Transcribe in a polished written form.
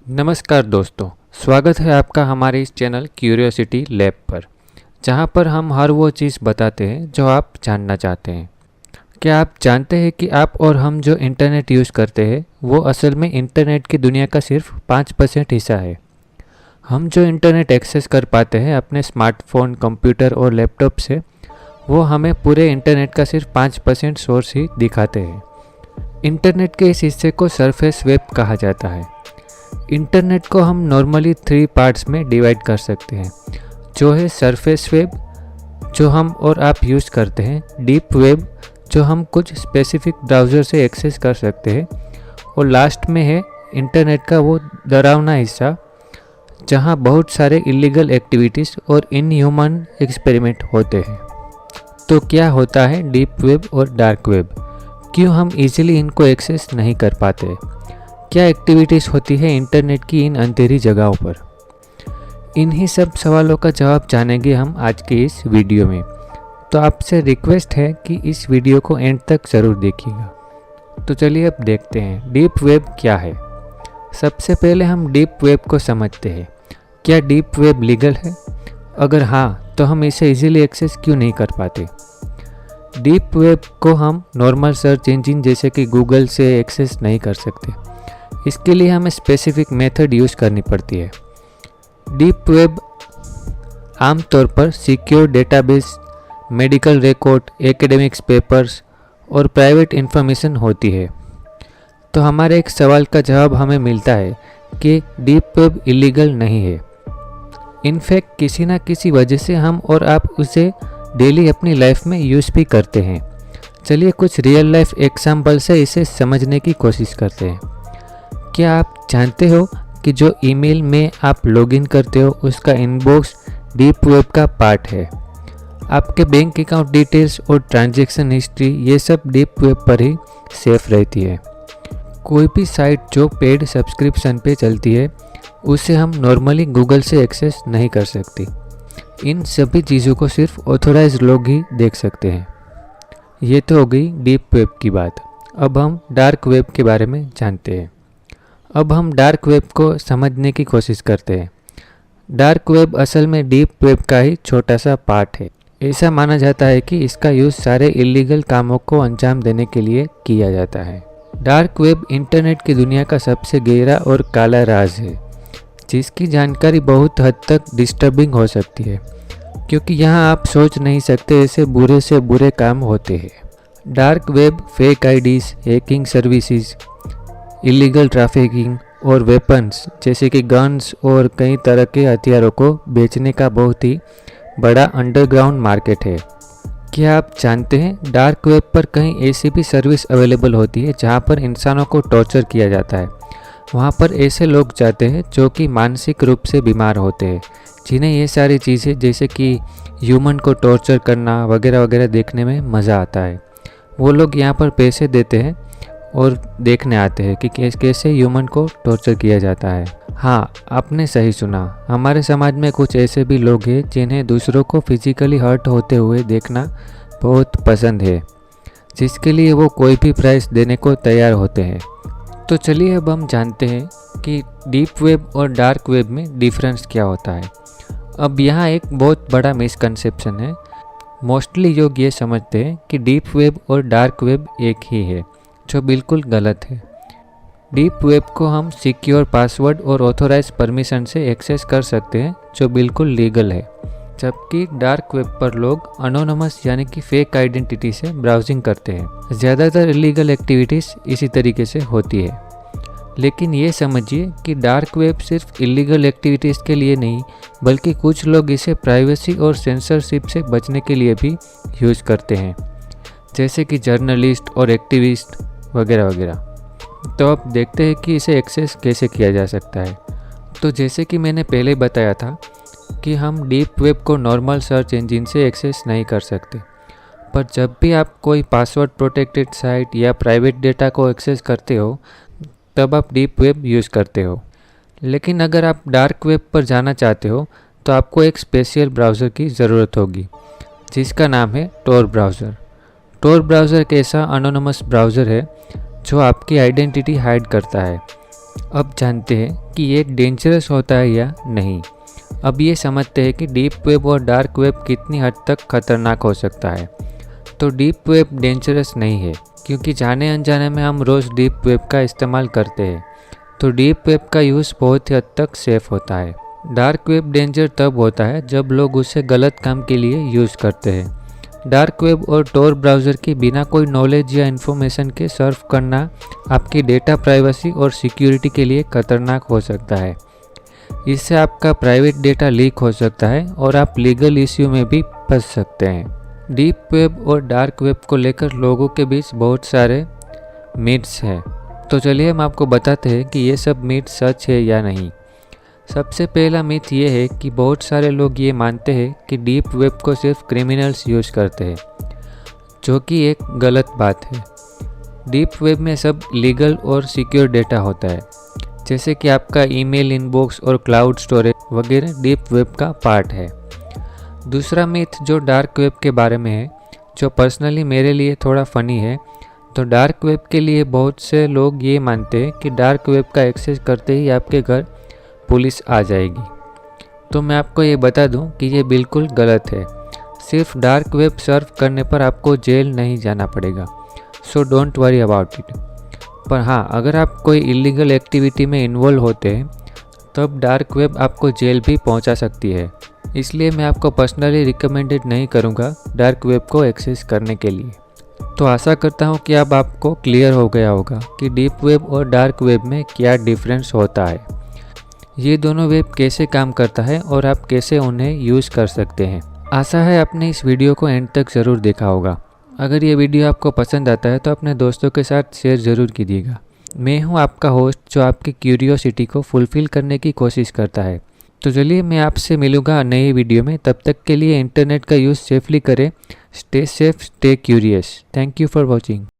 नमस्कार दोस्तों, स्वागत है आपका हमारे इस चैनल क्यूरियोसिटी लैब पर, जहां पर हम हर वो चीज़ बताते हैं जो आप जानना चाहते हैं। क्या आप जानते हैं कि आप और हम जो इंटरनेट यूज़ करते हैं वो असल में इंटरनेट की दुनिया का सिर्फ 5% हिस्सा है। हम जो इंटरनेट एक्सेस कर पाते हैं अपने स्मार्टफोन, कंप्यूटर और लैपटॉप से, वो हमें पूरे इंटरनेट का सिर्फ 5% सोर्स ही दिखाते हैं। इंटरनेट के इस हिस्से को सरफेस वेब कहा जाता है। इंटरनेट को हम नॉर्मली 3 पार्ट्स में डिवाइड कर सकते हैं, जो है सरफेस वेब जो हम और आप यूज़ करते हैं, डीप वेब जो हम कुछ स्पेसिफिक ब्राउज़र से एक्सेस कर सकते हैं, और लास्ट में है इंटरनेट का वो डरावना हिस्सा जहां बहुत सारे इलीगल एक्टिविटीज़ और इनह्यूमन एक्सपेरिमेंट होते हैं। तो क्या होता है डीप वेब और डार्क वेब? क्यों हम इजीली इनको एक्सेस नहीं कर पाते? क्या एक्टिविटीज़ होती है इंटरनेट की इन अंधेरी जगहों पर? इन्हीं सब सवालों का जवाब जानेंगे हम आज के इस वीडियो में। तो आपसे रिक्वेस्ट है कि इस वीडियो को एंड तक ज़रूर देखिएगा। तो चलिए अब देखते हैं डीप वेब क्या है। सबसे पहले हम डीप वेब को समझते हैं। क्या डीप वेब लीगल है? अगर हाँ, तो हम इसे इजीली एक्सेस क्यों नहीं कर पाते? डीप वेब को हम नॉर्मल सर्च इंजन जैसे कि गूगल से एक्सेस नहीं कर सकते। इसके लिए हमें स्पेसिफिक मेथड यूज़ करनी पड़ती है। डीप वेब आमतौर पर secure database, medical record, academics papers और प्राइवेट इंफॉर्मेशन होती है। तो हमारे एक सवाल का जवाब हमें मिलता है कि डीप वेब इलीगल नहीं है। इनफैक्ट किसी ना किसी वजह से हम और आप उसे डेली अपनी लाइफ में यूज़ भी करते हैं। चलिए कुछ रियल लाइफ एग्जाम्पल से इसे समझने की कोशिश करते हैं। क्या आप जानते हो कि जो ईमेल में आप लॉगिन करते हो उसका इनबॉक्स डीप वेब का पार्ट है? आपके बैंक अकाउंट डिटेल्स और ट्रांजैक्शन हिस्ट्री ये सब डीप वेब पर ही सेफ रहती है। कोई भी साइट जो पेड सब्सक्रिप्शन पे चलती है उसे हम नॉर्मली गूगल से एक्सेस नहीं कर सकते। इन सभी चीज़ों को सिर्फ ऑथोराइज्ड लोग ही देख सकते हैं। ये तो हो गई डीप वेब की बात। अब हम डार्क वेब के बारे में जानते हैं। अब हम डार्क वेब को समझने की कोशिश करते हैं। डार्क वेब असल में डीप वेब का ही छोटा सा पार्ट है। ऐसा माना जाता है कि इसका यूज़ सारे इलीगल कामों को अंजाम देने के लिए किया जाता है। डार्क वेब इंटरनेट की दुनिया का सबसे गहरा और काला राज है, जिसकी जानकारी बहुत हद तक डिस्टर्बिंग हो सकती है, क्योंकि यहाँ आप सोच नहीं सकते ऐसे बुरे से बुरे काम होते हैं। Dark web fake IDs, hacking services, illegal trafficking और वेपन्स जैसे कि गन्स और कई तरह के हथियारों को बेचने का बहुत ही बड़ा अंडरग्राउंड मार्केट है। क्या आप जानते हैं डार्क वेब पर कहीं ऐसी भी सर्विस अवेलेबल होती है जहां पर इंसानों को टॉर्चर किया जाता है? वहां पर ऐसे लोग जाते हैं जो कि मानसिक रूप से बीमार होते हैं, जिन्हें ये सारी चीज़ें जैसे कि ह्यूमन को टॉर्चर करना वगैरह वगैरह देखने में मज़ा आता है। वो लोग यहाँ पर पैसे देते हैं और देखने आते हैं कि कैसे ह्यूमन को टॉर्चर किया जाता है। हाँ, आपने सही सुना। हमारे समाज में कुछ ऐसे भी लोग हैं जिन्हें दूसरों को फिजिकली हर्ट होते हुए देखना बहुत पसंद है, जिसके लिए वो कोई भी प्राइस देने को तैयार होते हैं। तो चलिए अब हम जानते हैं कि डीप वेब और डार्क वेब में डिफरेंस क्या होता है। अब यहाँ एक बहुत बड़ा मिसकंसेप्शन है। मोस्टली लोग ये समझते हैं कि डीप वेब और डार्क वेब एक ही है, जो बिल्कुल गलत है। डीप वेब को हम सिक्योर पासवर्ड और ऑथोराइज परमिशन से एक्सेस कर सकते हैं, जो बिल्कुल लीगल है, जबकि डार्क वेब पर लोग अनोनिमस यानी कि फेक आइडेंटिटी से ब्राउजिंग करते हैं। ज़्यादातर इलीगल एक्टिविटीज़ इसी तरीके से होती है। लेकिन ये समझिए कि डार्क वेब सिर्फ इलीगल एक्टिविटीज़ के लिए नहीं, बल्कि कुछ लोग इसे प्राइवेसी और सेंसरशिप से बचने के लिए भी यूज़ करते हैं, जैसे कि जर्नलिस्ट और एक्टिविस्ट वगैरह वगैरह। तो अब देखते हैं कि इसे एक्सेस कैसे किया जा सकता है। तो जैसे कि मैंने पहले बताया था कि हम डीप वेब को नॉर्मल सर्च इंजन से एक्सेस नहीं कर सकते, पर जब भी आप कोई पासवर्ड प्रोटेक्टेड साइट या प्राइवेट डेटा को एक्सेस करते हो तब आप डीप वेब यूज़ करते हो। लेकिन अगर आप डार्क वेब पर जाना चाहते हो तो आपको एक स्पेशल ब्राउज़र की ज़रूरत होगी, जिसका नाम है टॉर ब्राउज़र। टॉर ब्राउज़र एक ऐसा अनोनिमस ब्राउज़र है जो आपकी आइडेंटिटी हाइड करता है। अब जानते हैं कि ये डेंजरस होता है या नहीं। अब ये समझते हैं कि डीप वेब और डार्क वेब कितनी हद तक खतरनाक हो सकता है। तो डीप वेब डेंजरस नहीं है, क्योंकि जाने अनजाने में हम रोज़ डीप वेब का इस्तेमाल करते हैं। तो डीप वेब का यूज़ बहुत ही हद तक सेफ होता है। डार्क वेब डेंजर तब होता है जब लोग उसे गलत काम के लिए यूज़ करते हैं। डार्क वेब और टोर ब्राउज़र के बिना कोई नॉलेज या इन्फॉर्मेशन के सर्फ करना आपकी डेटा प्राइवेसी और सिक्योरिटी के लिए खतरनाक हो सकता है। इससे आपका प्राइवेट डेटा लीक हो सकता है और आप लीगल इश्यू में भी फंस सकते हैं। डीप वेब और डार्क वेब को लेकर लोगों के बीच बहुत सारे मिथ्स हैं। तो चलिए हम आपको बताते हैं कि ये सब मिथ सच है या नहीं। सबसे पहला मिथ ये है कि बहुत सारे लोग ये मानते हैं कि डीप वेब को सिर्फ क्रिमिनल्स यूज़ करते हैं, जो कि एक गलत बात है। डीप वेब में सब लीगल और सिक्योर डेटा होता है, जैसे कि आपका ईमेल इनबॉक्स और क्लाउड स्टोरेज वगैरह डीप वेब का पार्ट है। दूसरा मिथ जो डार्क वेब के बारे में है, जो पर्सनली मेरे लिए थोड़ा फ़नी है। तो डार्क वेब के लिए बहुत से लोग ये मानते हैं कि डार्क वेब का एक्सेस करते ही आपके घर पुलिस आ जाएगी। तो मैं आपको ये बता दूं कि ये बिल्कुल गलत है। सिर्फ डार्क वेब सर्फ करने पर आपको जेल नहीं जाना पड़ेगा, so don't worry about it. पर हाँ, अगर आप कोई इलीगल एक्टिविटी में इन्वॉल्व होते हैं तब डार्क वेब आपको जेल भी पहुंचा सकती है। इसलिए मैं आपको पर्सनली रिकमेंडेड नहीं करूँगा डार्क वेब को एक्सेस करने के लिए। तो आशा करता हूँ कि अब आपको क्लियर हो गया होगा कि डीप वेब और डार्क वेब में क्या डिफरेंस होता है, ये दोनों वेब कैसे काम करता है और आप कैसे उन्हें यूज़ कर सकते हैं। आशा है आपने इस वीडियो को एंड तक ज़रूर देखा होगा। अगर ये वीडियो आपको पसंद आता है तो अपने दोस्तों के साथ शेयर ज़रूर कीजिएगा। मैं हूँ आपका होस्ट जो आपकी क्यूरियोसिटी को फुलफ़िल करने की कोशिश करता है। तो चलिए मैं आपसे मिलूँगा नई वीडियो में। तब तक के लिए इंटरनेट का यूज़ सेफली करें। Stay safe, stay curious. Thank you for watching.